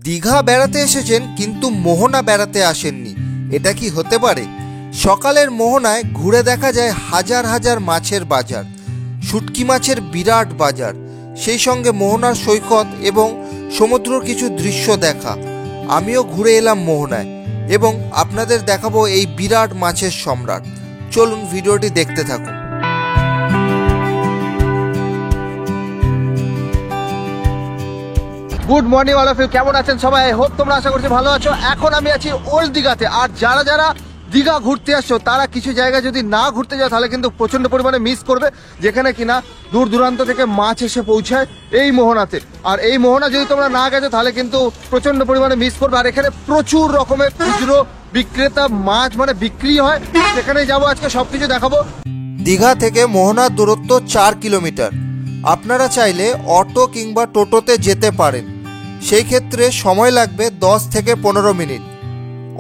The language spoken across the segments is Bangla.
দীঘা বেড়াতে এসেছেন কিন্তু মোহনা বেড়াতে আসেননি, এটা কি হতে পারে? সকালের মোহনায় ঘুরে দেখা যায় হাজার হাজার মাছের বাজার, শুটকি মাছের বিরাট বাজার, সেই সঙ্গে মোহনার সৈকত এবং সমুদ্রর কিছু দৃশ্য দেখা। আমিও ঘুরে এলাম মোহনায় এবং আপনাদের দেখাবো এই বিরাট মাছের সম্রাট। চলুন ভিডিওটি দেখতে থাকুন। Good morning all of you, কেমন আছেন সবাই? হোপ তোমরা আশা করছি ভালো আছো। এখন আমি আছি ওল্ড দীঘাতে। আর যারা যারা দীঘা ঘুরতে আসছো তারা কিছু জায়গায় যদি না ঘুরতে যাও তাহলে কিন্তু প্রচন্ড পরিমাণে মিস করবে, যেখানে কিনা দূর দূরান্ত থেকে মাছ এসে পৌঁছায় এই মোহনাতে। আর এই মোহনা যদি তোমরা না গেছো তাহলে কিন্তু প্রচন্ড পরিমাণে মিস করবে। আর এখানে প্রচুর রকমের খুচরো বিক্রেতা মাছ বিক্রি হয়, সেখানে যাবো আজকে, সবকিছু দেখাবো। দীঘা থেকে মোহনার দূরত্ব 4 কিলোমিটার। আপনারা চাইলে অটো কিংবা টোটোতে যেতে পারেন, সেই ক্ষেত্রে সময় লাগবে 10 থেকে 15 মিনিট।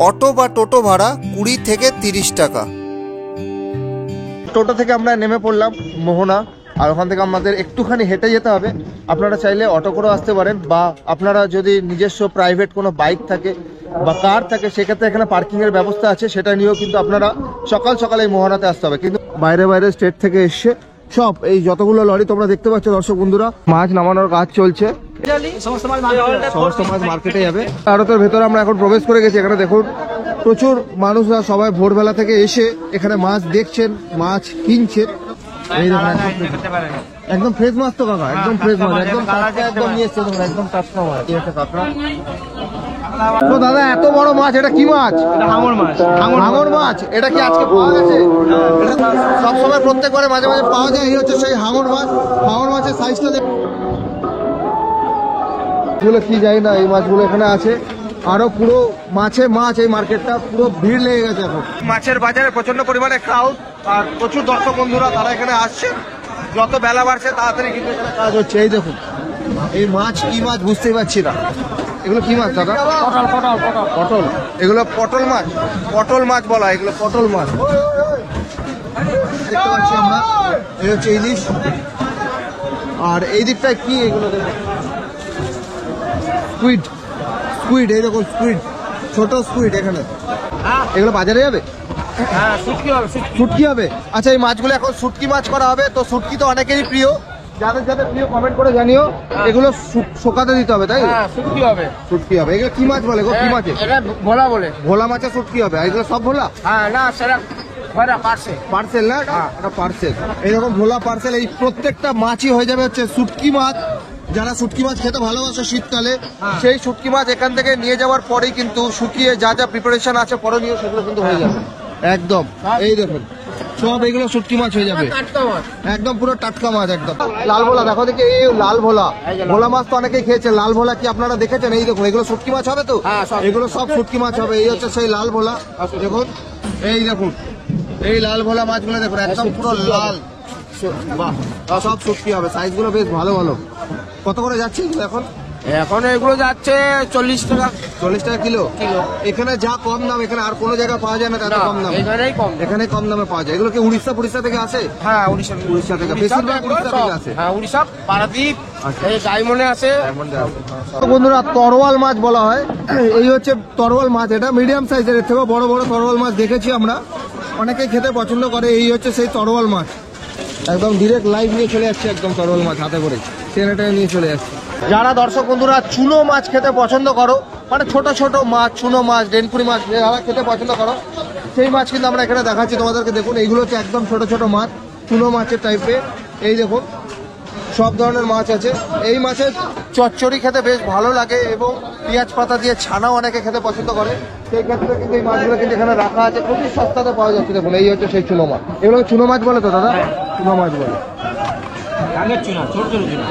অটো বা টোটো ভাড়া 20 থেকে 30 টাকা। টোটো থেকে আমরা নেমে পড়লাম মোহনা, আর ওখান থেকে আমাদের একটুখানি হেঁটে যেতে হবে। আপনারা চাইলে অটো করেও আসতে পারেন, বা আপনারা যদি নিজস্ব প্রাইভেট কোনো বাইক থাকে বা কার থাকে সেক্ষেত্রে এখানে পার্কিংয়ের ব্যবস্থা আছে, সেটা নিয়েও কিন্তু আপনারা সকাল সকাল এই মোহনাতে আসতে হবে। কিন্তু বাইরে বাইরে স্টেট থেকে এসে সব এই যতগুলো লরি তোমরা দেখতে পাচ্ছ দর্শক বন্ধুরা, মাছ নামানোর কাজ চলছে। সমস্ত মাছ মার্কেটে যাবে। আড়তের ভেতরে আমরা এখন প্রবেশ করে গেছি। এখানে দেখুন প্রচুর মানুষরা সবাই ভোরবেলা থেকে এসে এখানে মাছ দেখছেন, মাছ কিনছেন। এই দেখুন একদম ফ্রেশ মাছ তো কাকা, একদম ফ্রেশ মাছ, একদম টাটকা, একদম নিয়ে এসছে, একদম টাটকা মাছ। এই একটা কাঁকড়া। তো দাদা এত বড় মাছ, এটা কি মাছ? হাঙর মাছ। হাঙর মাছ। এটা কি আজকে পাওয়া গেছে? এটা সবসময় প্রত্যেকবারে মাঝে মাঝে পাওয়া যায়। এই হচ্ছে সেই হাঙর মাছ। হাঙর মাছের সাইজটা এগুলো কি যাই না, এই মাছগুলো এখানে আছে। আরো পুরো মাছে মাছ, এই মার্কেটটা পুরো ভিড় লেগে গেছে এখন। মাছের বাজারে প্রচন্ড পরিমাণে ক্রাউড, আর প্রচুর দর্শক বন্ধুরা তারা এখানে আসছে। যত বেলা বাড়ছে তাড়াতাড়ি কিন্তু এখানে কাজ হচ্ছে। এই দেখুন এই মাছ কি মাছ বুঝতেই পারছি না। এগুলো কি মাছ দাদা? পটল। এগুলো পটল মাছ, পটল মাছ বলা, এগুলো পটল মাছ দেখতে পাচ্ছি আমরা। এই হচ্ছে ইলিশ। আর এই দিকটায় কি এগুলো দেখুন, স্কুইড। স্কুইড, এইরকম স্কুইড, ছোট স্কুইড। এখানে এগুলো বাজারে যাবে, শুটকি হবে। আচ্ছা এই মাছগুলো এখন শুটকি মাছ করা হবে। তো শুটকি তো অনেকেরই প্রিয়, যাদের যাদের প্রিয় কমেন্ট করে জানিও। এগুলো শোকাতে দিতে হবে, তাই? শুটকি হবে, শুটকি হবে। এগুলো কি মাছ বলে গো? কি মাছ? এটা ভোলা বলে। ভোলা মাছের শুটকি হবে। আর এগুলো সব ভোলা? হ্যাঁ, না সেটা পার্সেল না, এটা পার্সেল। এইরকম ভোলা পার্সেল। এই প্রত্যেকটা মাছই হয়ে যাবে হচ্ছে শুটকি মাছ। যারা শুটকি মাছ খেতে ভালোবাসে শীতকালে, সেই শুটকি মাছ এখান থেকে নিয়ে যাওয়ার পরেই কিন্তু শুকিয়ে যা যা প্রিপারেশন আছে করণীয় সেগুলো কিন্তু হয়ে যাবে একদম। এই দেখুন সব এগুলো শুটকি মাছ হয়ে যাবে, একদম পুরো টাটকা মাছ একদম। লাল ভোলা দেখো দেখি, এই লাল ভোলা। ভোলা মাছ তো অনেকেই খেয়েছে, লাল ভোলা কি আপনারা দেখেছেন? এই দেখুন এগুলো শুটকি মাছ হবে তো, এগুলো সব শুটকি মাছ হবে। এই হচ্ছে সেই লাল ভোলা। দেখুন এই দেখুন এই লাল ভোলা মাছগুলো দেখুন, একদম পুরো লাল। বাহ, সব শুটকি হবে। সাইজগুলো বেশ ভালো ভালো। কত করে যাচ্ছে এগুলো এখন? এখন এগুলো যাচ্ছে 40 টাকা। 40 টাকা কিলো। এখানে যা কম দাম এখানে আর কোনো জায়গায় পাওয়া যায় না, তাতে কম দাম এখানে কম দামে পাওয়া যায়। এগুলো কি উড়িষ্যা থেকে আসে? হ্যাঁ, উড়িষ্যা থেকে, বেশিরভাগ উড়িষ্যা থেকে আসে। হ্যাঁ, উড়িষ্যা, পারাদ্বীপ, ডায়মন্ডে আছে। বন্ধুরা তরোয়াল মাছ বলা হয়, এই হচ্ছে তরোয়াল মাছ। এটা মিডিয়াম সাইজের, এর থেকেও বড় বড় তরোয়াল মাছ দেখেছি আমরা, অনেকেই খেতে পছন্দ করে। এই হচ্ছে সেই তরোয়াল মাছ, একদম ডিরেক্ট লাইভ নিয়ে চলে যাচ্ছে, একদম তরোয়াল মাছ হাতে করে টেনে নিয়ে চলে যাচ্ছে। যারা দর্শক বন্ধুরা চুনো মাছ খেতে পছন্দ করো, মানে ছোট ছোট মাছ, চুনো মাছ, ডেনপুরি মাছ যারা খেতে পছন্দ করো, সেই মাছ কিন্তু আমরা এখানে দেখাচ্ছি তোমাদেরকে। দেখুন এইগুলো হচ্ছে একদম ছোট ছোট মাছ, চুনো মাছের টাইপের। এই দেখুন সব ধরনের মাছ আছে। এই মাছের চচ্চড়ি খেতে বেশ ভালো লাগে এবং পেঁয়াজ পাতা দিয়ে ছানাও অনেকে খেতে পছন্দ করে। সেই ক্ষেত্রে কিন্তু এই মাছগুলো কিন্তু এখানে রাখা আছে, খুবই সস্তাতে পাওয়া যাচ্ছে। দেখুন এই হচ্ছে সেই চুনো মাছ। এগুলো চুনো মাছ বলে তো দাদা? চুনো মাছ বলে।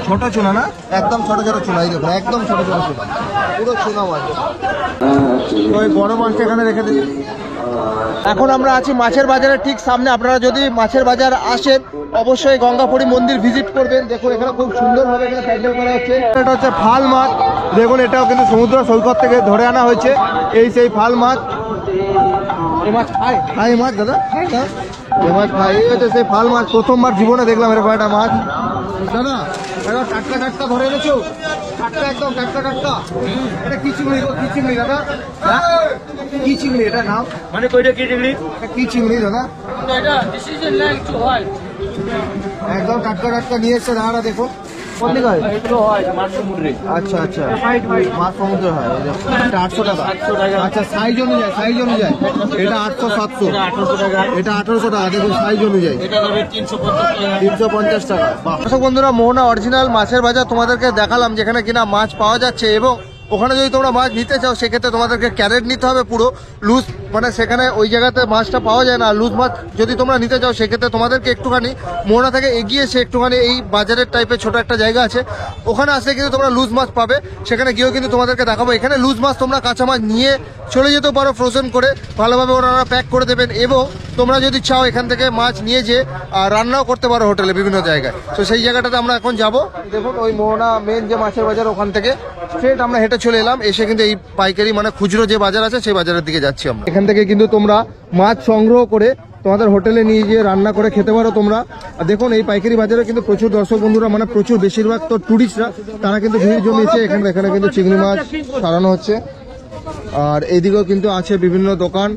ছোট চুনা না, একদম ছোট ছোট চুনা। এই দেখুন একদম ছোট ছোট চুনা, পুরো চুনা মাছ। ওই বড় মাছটা এখানে রেখে দিই। এখন আমরা আছি মাছের বাজারের ঠিক সামনে। আপনারা যদি মাছের বাজার আসেন অবশ্যই গঙ্গাপুরী মন্দির ভিজিট করবেন। দেখুন এখানে খুব সুন্দরভাবে এখানে প্যান্ডেল করা হচ্ছে। এটা হচ্ছে ফাল মাছ। দেখুন এটাও কিন্তু সমুদ্র সৈকত থেকে ধরে আনা হয়েছে। এই সেই ফাল মাছ। এই মাছ খাই মাছ দাদা, এই মাছ খাই। এই হচ্ছে সেই ফাল মাছ। প্রথমবার জীবনে দেখলাম এরকম একটা মাছ। দাদা এটা টাটকা টাটকা ধরে এনেছো? টাটকা, একদম টাটকা টাটকা। এটা কি ছিল চিংড়ি গো, কি চিংড়ি দাদা? হ্যাঁ? কি চিংড়ি এটা নাম? মানে কইটা কি ডিগ্রি? এটা কি চিংড়ি দাদা? এটা ডিসিশন লেগ টু হয়। একদম টাটকা টাটকা নিয়ে এসছে দাদারা, দেখো কোন দিকে হয়? এগুলো হয় মাছ সমুদ্রে। আচ্ছা আচ্ছা, মাছ সমুদ্র হয়। এই দেখো, এটা 800 টাকা। আচ্ছা, সাইজ অনুযায়ী এটা 800-700, এটা 1800 টাকা। দেখুন সাইজ অনুযায়ী এটা হবে 350 350 টাকা। দর্শক বন্ধুরা, মোহনা অরিজিনাল মাছের বাজার তোমাদেরকে দেখালাম, যেখানে কিনা মাছ পাওয়া যাচ্ছে। এবং ওখানে যদি তোমরা মাছ নিতে চাও সেক্ষেত্রে তোমাদেরকে ক্যারেট নিতে হবে পুরো লুজ, মানে সেখানে ওই জায়গাতে মাছটা পাওয়া যায় না। লুজ মাছ যদি তোমরা নিতে চাও সেক্ষেত্রে তোমাদেরকে একটুখানি মোহনা থেকে এগিয়ে এসে একটুখানি এই বাজারের টাইপের ছোট একটা জায়গা আছে, ওখানে আসলে কিন্তু তোমরা লুজ মাছ পাবে। সেখানে গিয়েও কিন্তু তোমাদেরকে দেখাবো। এখানে লুজ মাছ তোমরা কাঁচা মাছ নিয়ে চলে যেতেও পারো, ফ্রোজেন করে ভালোভাবে ওনারা প্যাক করে দেবেন। এবং তোমরা যদি চাও এখান থেকে মাছ নিয়ে যে রান্নাও করতে পারো হোটেলে বিভিন্ন জায়গায়। তো সেই জায়গাটাতে আমরা এখন যাব। দেখুন ওই মোহনা মেন যে মাছের বাজার, ওখান থেকে স্ট্রেট আমরা হেঁটে চলে এলাম। এসে কিন্তু এই পাইকারি মানে খুচরো যে বাজার আছে সেই বাজারের দিকে যাচ্ছি আমরা। এখান থেকে কিন্তু তোমরা মাছ সংগ্রহ করে তোমাদের হোটেলে নিয়ে গিয়ে রান্না করে খেতে পারো তোমরা। আর দেখুন এই পাইকারি বাজারে কিন্তু প্রচুর দর্শক বন্ধুরা, মানে প্রচুর, বেশিরভাগ তো টুরিস্টরা, তারা কিন্তু ভিড় জমিয়েছে এখানে। এখানে কিন্তু চিংড়ি মাছ সারানো হচ্ছে। আর এইদিকেও কিন্তু আছে বিভিন্ন দোকান,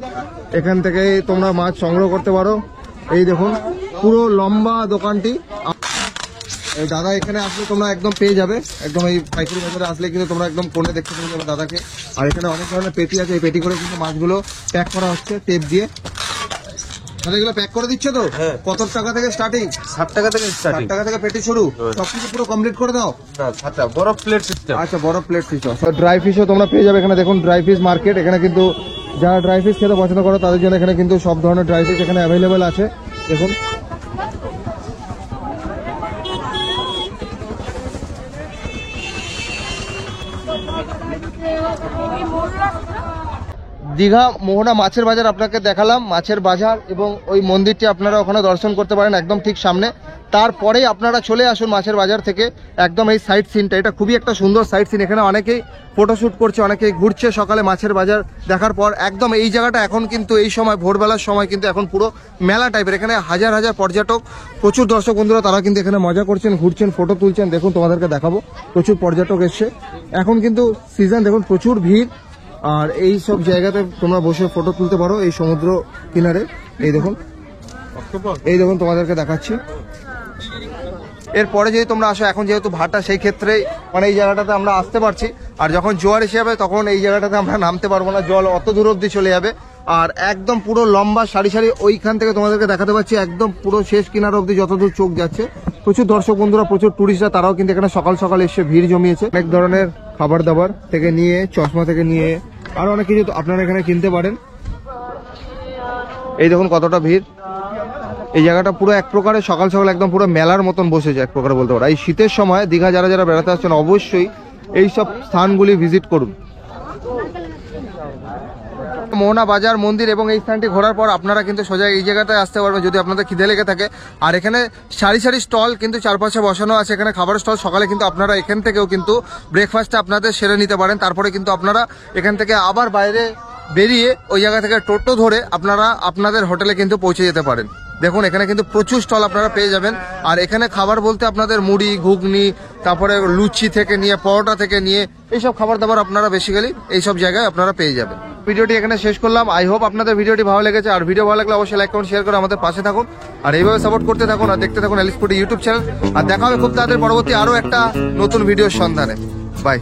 এখান থেকে তোমরা মাছ সংগ্রহ করতে পারো। এই দেখুন পুরো লম্বা দোকানটি। এই দাদা এখানে আসলে তোমরা একদম পেয়ে যাবে, একদম এই পাইকারি বাজারে আসলে কিন্তু তোমরা একদম কোণে দেখতে পেয়ে যাবে দাদাকে। আর এখানে অনেক ধরনের পেটি আছে, এই পেটি করে কিন্তু মাছগুলো প্যাক করা হচ্ছে টেপ দিয়ে। তাহলে এগুলো প্যাক করে দিচ্ছে তো? কত টাকা থেকে স্টার্টিং? 60 টাকা থেকে 60 টাকা থেকে পেটি শুরু, সবকিছু পুরো কমপ্লিট করে দাও। বড় প্লেট সিস্টেম। আচ্ছা, বড় প্লেট ফিশ। ড্রাই ফিশও তোমরা পেয়ে যাবে এখানে। দেখুন ড্রাই ফিশ মার্কেট। এখানে কিন্তু যারা ড্রাই ফিশ খেতে পছন্দ করো তাদের জন্য এখানে কিন্তু সব ধরনের ড্রাই ফিশ এখানে অ্যাভেলেবেল আছে। দেখুন দীঘা মোহনা মাছের বাজার আপনাকে দেখালাম, মাছের বাজার এবং ওই মন্দিরটি আপনারা ওখানে দর্শন করতে পারেন একদম ঠিক সামনে। তারপরেই আপনারা চলে আসুন মাছের বাজার থেকে একদম এই সাইট সিনটা। এটা খুবই একটা সুন্দর সাইট সিন। এখানে অনেকেই ফটোশ্যুট করছে, অনেকেই ঘুরছে সকালে মাছের বাজার দেখার পর। একদম এই জায়গাটা এখন কিন্তু এই সময় ভোরবেলার সময় কিন্তু এখন পুরো মেলা টাইপের। এখানে হাজার হাজার পর্যটক, প্রচুর দর্শক বন্ধুরা, তারা কিন্তু এখানে মজা করছেন, ঘুরছেন, ফটো তুলছেন। দেখুন তোমাদেরকে দেখাবো, প্রচুর পর্যটক এসছে এখন কিন্তু সিজন। দেখুন প্রচুর ভিড়। আর এই সব জায়গাতে তোমরা বসে ফটো তুলতে পারো এই সমুদ্র কিনারে। এই দেখুন, এই দেখুন তোমাদেরকে দেখাচ্ছি। এরপরে যদি তোমরা আসো, এখন যেহেতু ভাটা, সেই ক্ষেত্রে মানে এই জায়গাটাতে আমরা আসতে পারছি। আর যখন জোয়ার এসে যাবে তখন এই জায়গাটাতে আমরা নামতে পারবো না, জল অত দূর অব্দি চলে যাবে। আর একদম পুরো লম্বা সারি সারি ওইখান থেকে তোমাদেরকে দেখাতে পাচ্ছি, একদম পুরো শেষ কিনার অব্দি যতদূর চোখ যাচ্ছে। প্রচুর দর্শক বন্ধুরা, প্রচুর টুরিস্টরা, তারাও কিন্তু এখানে সকাল সকাল এসে ভিড় জমিয়েছে। অনেক ধরনের খাবার দাবার থেকে নিয়ে, চশমা থেকে নিয়ে আরো অনেক কিছু আপনারা এখানে কিনতে পারেন। এই দেখুন কতটা ভিড়। এই জায়গাটা পুরো এক প্রকারের সকাল সকাল একদম পুরো মেলার মতন বসেছে এক প্রকারে বলতে পারো। এই শীতের সময় দীঘা যারা যারা বেড়াতে আসছেন অবশ্যই এই সব স্থানগুলি ভিজিট করুন। মোহনা বাজার, মন্দির এবং এই স্থানটি ঘোরার পর আপনারা কিন্তু সোজা এই জায়গাটায় আসতে পারবেন যদি আপনাদের খিদে লেগে থাকে। আর এখানে সারি সারি স্টল কিন্তু চারপাশে বসানো আছে, এখানে খাবারের স্টল। সকালে কিন্তু আপনারা এখান থেকেও কিন্তু ব্রেকফাস্টটা আপনাদের সেরে নিতে পারেন। তারপরে কিন্তু আপনারা এখান থেকে আবার বাইরে বেরিয়ে ওই জায়গা থেকে টোটো ধরে আপনারা আপনাদের হোটেলে কিন্তু পৌঁছে যেতে পারেন। দেখুন এখানে কিন্তু প্রচুর স্টল আপনারা পেয়ে যাবেন। আর এখানে খাবার বলতে আপনাদের মুড়ি, ঘুগনি, তারপরে লুচি থেকে নিয়ে, পরোটা থেকে নিয়ে এইসব খাবার দাবার আপনারা বেসিক্যালি এইসব জায়গায় আপনারা পেয়ে যাবেন। ভিডিওটি এখানে শেষ করলাম। আই হোপ আপনাদের ভিডিওটি ভালো লেগেছে। আর ভিডিও ভালো লাগলে অবশ্যই লাইক, কমেন্ট, শেয়ার করে আমাদের পাশে থাকুন। আর এইভাবে সাপোর্ট করতে থাকুন আর দেখতে থাকুন এলিশ ফুড ইউটিউব চ্যানেল। আর দেখা হবে খুব তাড়াতাড়ি পরবর্তী আরও একটা নতুন ভিডিওর সন্ধানে। বাই।